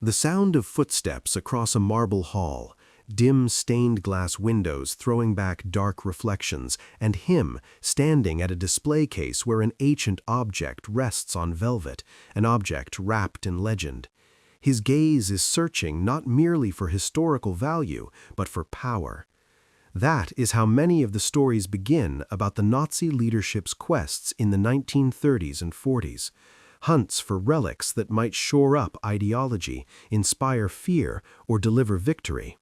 The sound of footsteps across a marble hall, dim stained-glass windows throwing back dark reflections, and him standing at a display case where an ancient object rests on velvet, an object wrapped in legend. His gaze is searching not merely for historical value, but for power. That is how many of the stories begin about the Nazi leadership's quests in the 1930s and 40s. Hunts for relics that might shore up ideology, inspire fear, or deliver victory.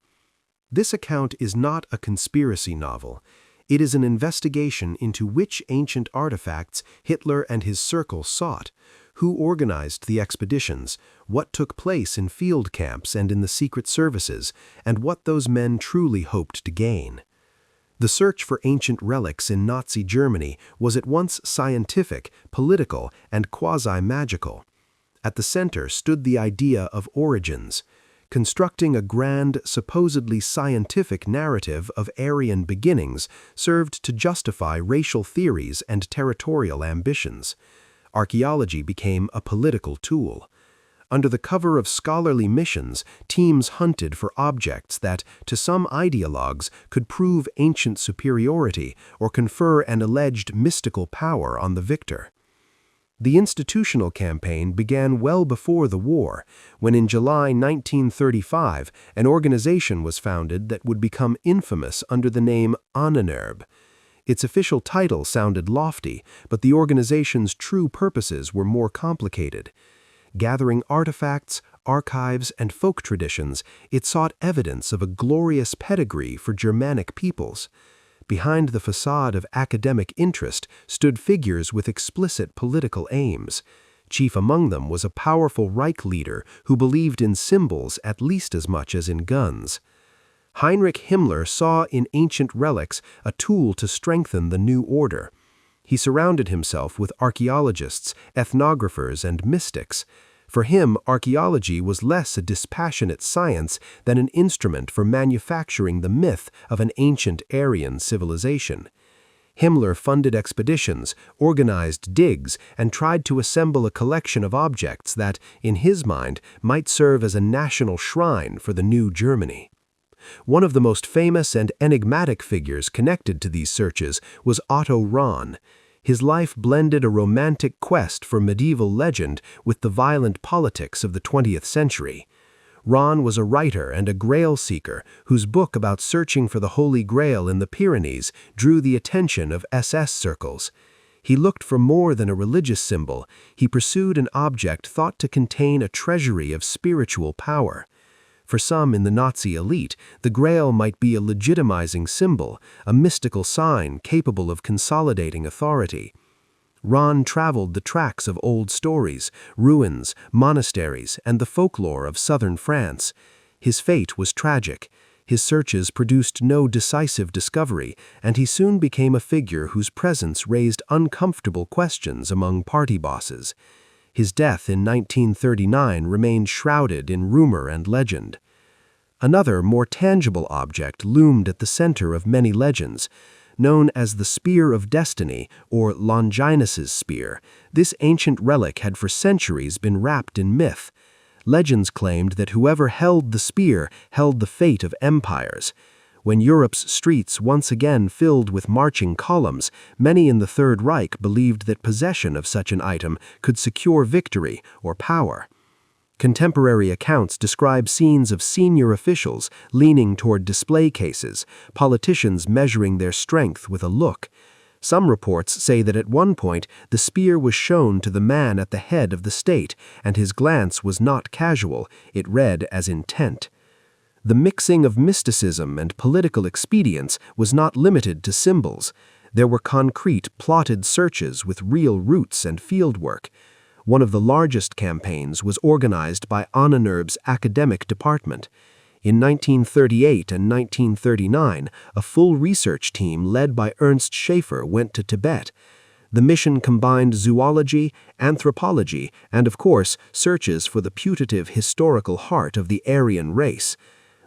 This account is not a conspiracy novel. It is an investigation into which ancient artifacts Hitler and his circle sought, who organized the expeditions, what took place in field camps and in the secret services, and what those men truly hoped to gain. The search for ancient relics in Nazi Germany was at once scientific, political, and quasi-magical. At the center stood the idea of origins, constructing a grand, supposedly scientific narrative of Aryan beginnings served to justify racial theories and territorial ambitions. Archaeology became a political tool. Under the cover of scholarly missions, teams hunted for objects that, to some ideologues, could prove ancient superiority or confer an alleged mystical power on the victor. The institutional campaign began well before the war, when in July 1935 an organization was founded that would become infamous under the name Ahnenerbe. Its official title sounded lofty, but the organization's true purposes were more complicated. Gathering artifacts, archives, and folk traditions, it sought evidence of a glorious pedigree for Germanic peoples. Behind the facade of academic interest stood figures with explicit political aims. Chief among them was a powerful Reich leader who believed in symbols at least as much as in guns. Heinrich Himmler saw in ancient relics a tool to strengthen the new order. He surrounded himself with archaeologists, ethnographers, and mystics. For him, archaeology was less a dispassionate science than an instrument for manufacturing the myth of an ancient Aryan civilization. Himmler funded expeditions, organized digs, and tried to assemble a collection of objects that, in his mind, might serve as a national shrine for the new Germany. One of the most famous and enigmatic figures connected to these searches was Otto Rahn. His life blended a romantic quest for medieval legend with the violent politics of the 20th century. Rahn was a writer and a Grail seeker whose book about searching for the Holy Grail in the Pyrenees drew the attention of SS circles. He looked for more than a religious symbol. He pursued an object thought to contain a treasury of spiritual power. For some in the Nazi elite, the Grail might be a legitimizing symbol, a mystical sign capable of consolidating authority. Rahn traveled the tracks of old stories, ruins, monasteries, and the folklore of southern France. His fate was tragic. His searches produced no decisive discovery, and he soon became a figure whose presence raised uncomfortable questions among party bosses. His death in 1939 remained shrouded in rumor and legend. Another, more tangible object loomed at the center of many legends. Known as the Spear of Destiny, or Longinus's Spear, this ancient relic had for centuries been wrapped in myth. Legends claimed that whoever held the spear held the fate of empires. When Europe's streets once again filled with marching columns, many in the Third Reich believed that possession of such an item could secure victory or power. Contemporary accounts describe scenes of senior officials leaning toward display cases, politicians measuring their strength with a look. Some reports say that at one point the spear was shown to the man at the head of the state, and his glance was not casual, it read as intent. The mixing of mysticism and political expedience was not limited to symbols. There were concrete, plotted searches with real routes and fieldwork. One of the largest campaigns was organized by Ahnenerbe's academic department. In 1938 and 1939, a full research team led by Ernst Schaefer went to Tibet. The mission combined zoology, anthropology, and of course, searches for the putative historical heart of the Aryan race.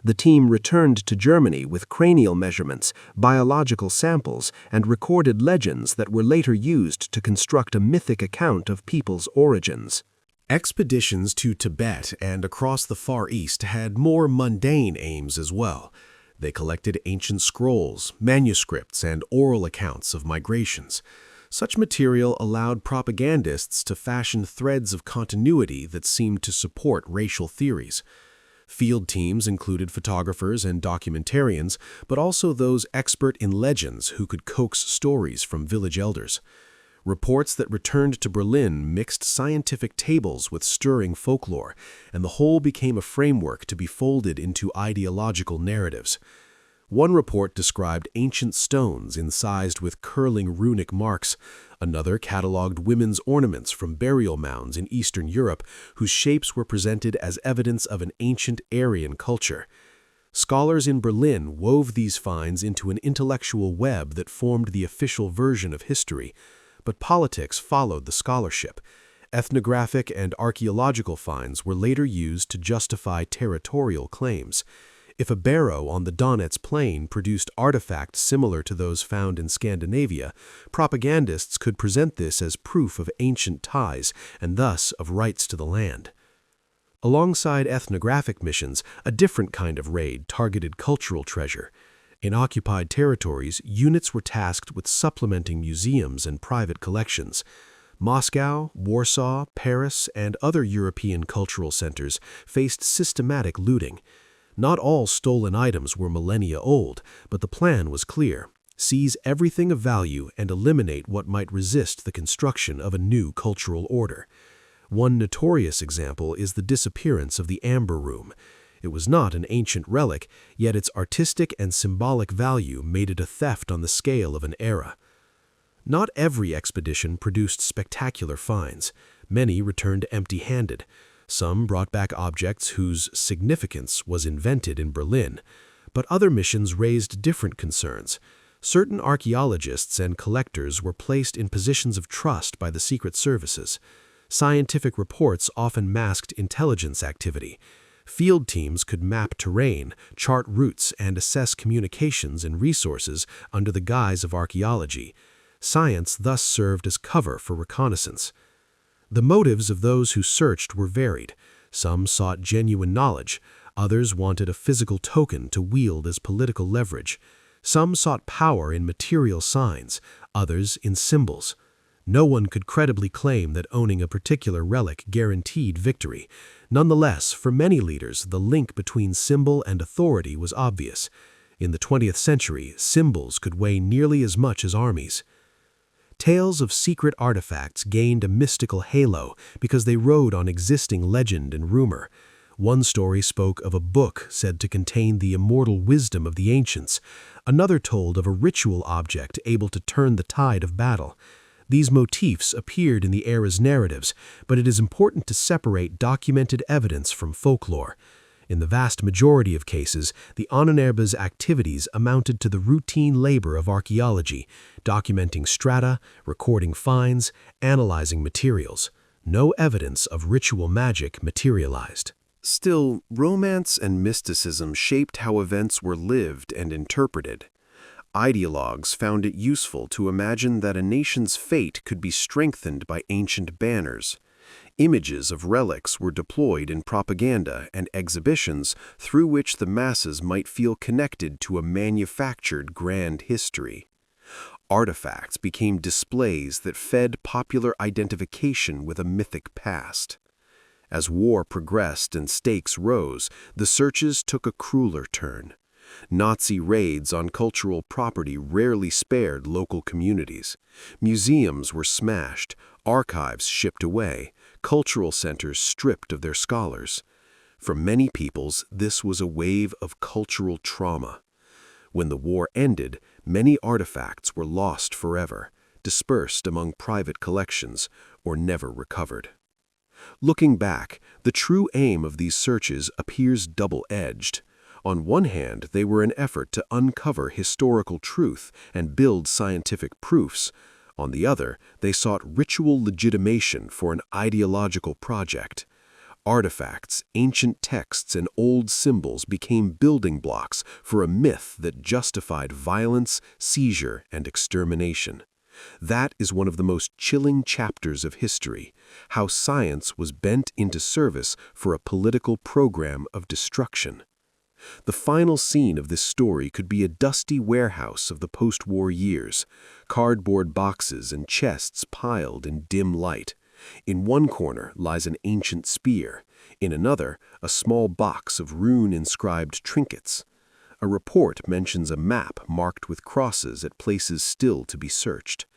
The team returned to Germany with cranial measurements, biological samples, and recorded legends that were later used to construct a mythic account of people's origins. Expeditions to Tibet and across the Far East had more mundane aims as well. They collected ancient scrolls, manuscripts, and oral accounts of migrations. Such material allowed propagandists to fashion threads of continuity that seemed to support racial theories. Field teams included photographers and documentarians, but also those expert in legends who could coax stories from village elders. Reports that returned to Berlin mixed scientific tables with stirring folklore, and the whole became a framework to be folded into ideological narratives. One report described ancient stones incised with curling runic marks. Another cataloged women's ornaments from burial mounds in Eastern Europe, whose shapes were presented as evidence of an ancient Aryan culture. Scholars in Berlin wove these finds into an intellectual web that formed the official version of history. But politics followed the scholarship. Ethnographic and archaeological finds were later used to justify territorial claims. If a barrow on the Donets Plain produced artifacts similar to those found in Scandinavia, propagandists could present this as proof of ancient ties and thus of rights to the land. Alongside ethnographic missions, a different kind of raid targeted cultural treasure. In occupied territories, units were tasked with supplementing museums and private collections. Moscow, Warsaw, Paris, and other European cultural centers faced systematic looting. Not all stolen items were millennia old, but the plan was clear: seize everything of value and eliminate what might resist the construction of a new cultural order. One notorious example is the disappearance of the Amber Room. It was not an ancient relic, yet its artistic and symbolic value made it a theft on the scale of an era. Not every expedition produced spectacular finds. Many returned empty-handed. Some brought back objects whose significance was invented in Berlin. But other missions raised different concerns. Certain archaeologists and collectors were placed in positions of trust by the secret services. Scientific reports often masked intelligence activity. Field teams could map terrain, chart routes, and assess communications and resources under the guise of archaeology. Science thus served as cover for reconnaissance. The motives of those who searched were varied. Some sought genuine knowledge. Others wanted a physical token to wield as political leverage. Some sought power in material signs, others in symbols. No one could credibly claim that owning a particular relic guaranteed victory. Nonetheless, for many leaders, the link between symbol and authority was obvious. In the 20th century, symbols could weigh nearly as much as armies. Tales of secret artifacts gained a mystical halo because they rode on existing legend and rumor. One story spoke of a book said to contain the immortal wisdom of the ancients. Another told of a ritual object able to turn the tide of battle. These motifs appeared in the era's narratives, but it is important to separate documented evidence from folklore. In the vast majority of cases, the Ahnenerbe's activities amounted to the routine labor of archaeology, documenting strata, recording finds, analyzing materials. No evidence of ritual magic materialized. Still, romance and mysticism shaped how events were lived and interpreted. Ideologues found it useful to imagine that a nation's fate could be strengthened by ancient banners. Images of relics were deployed in propaganda and exhibitions through which the masses might feel connected to a manufactured grand history. Artifacts became displays that fed popular identification with a mythic past. As war progressed and stakes rose, the searches took a crueler turn. Nazi raids on cultural property rarely spared local communities. Museums were smashed, archives shipped away, cultural centers stripped of their scholars. For many peoples, this was a wave of cultural trauma. When the war ended, many artifacts were lost forever, dispersed among private collections, or never recovered. Looking back, the true aim of these searches appears double-edged. On one hand, they were an effort to uncover historical truth and build scientific proofs. On the other, they sought ritual legitimation for an ideological project. Artifacts, ancient texts, and old symbols became building blocks for a myth that justified violence, seizure, and extermination. That is one of the most chilling chapters of history, how science was bent into service for a political program of destruction. The final scene of this story could be a dusty warehouse of the post-war years, cardboard boxes and chests piled in dim light. In one corner lies an ancient spear, in another a small box of rune-inscribed trinkets. A report mentions a map marked with crosses at places still to be searched.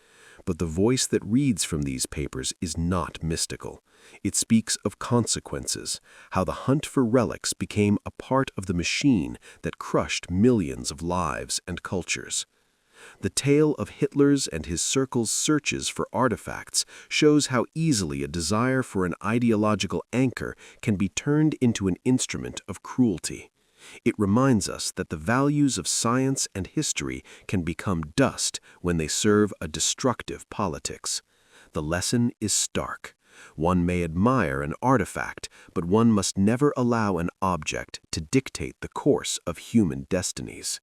But the voice that reads from these papers is not mystical. It speaks of consequences, how the hunt for relics became a part of the machine that crushed millions of lives and cultures. The tale of Hitler's and his circle's searches for artifacts shows how easily a desire for an ideological anchor can be turned into an instrument of cruelty. It reminds us that the values of science and history can become dust when they serve a destructive politics. The lesson is stark. One may admire an artifact, but one must never allow an object to dictate the course of human destinies.